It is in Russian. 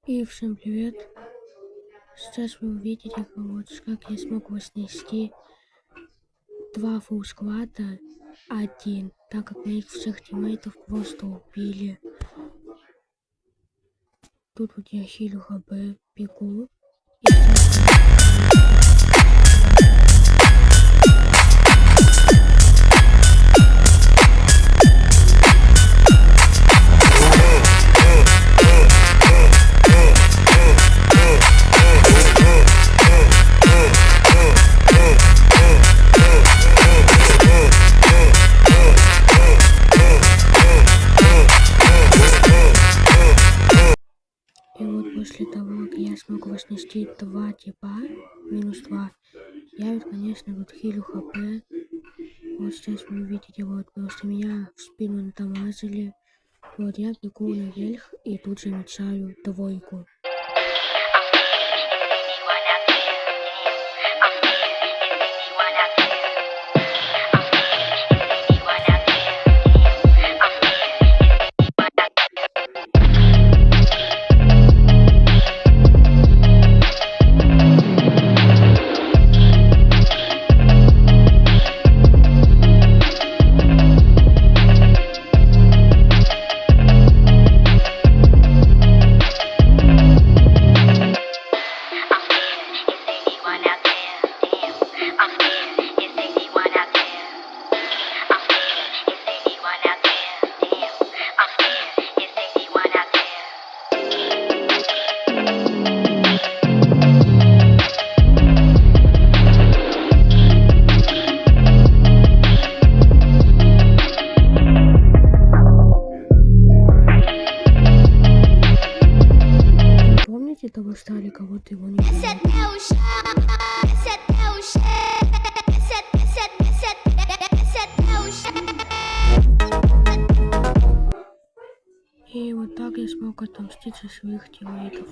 И всем привет! Сейчас вы увидите, как я смог вознести 2 фулл-сквада 1, так как моих всех тиммейтов просто убили. Тут вот я хилю ХБ, бегу. И вот после того, как я смог вознести 2 типа, минус 2, я вот, конечно, вот хилю ХП. Вот сейчас вы увидите, вот просто меня в спину натамазали. Вот я бегу наверх и тут же мечаю 2. Помните того Сталика, вот его не И вот так я смог отомстить за своих тиммейтов.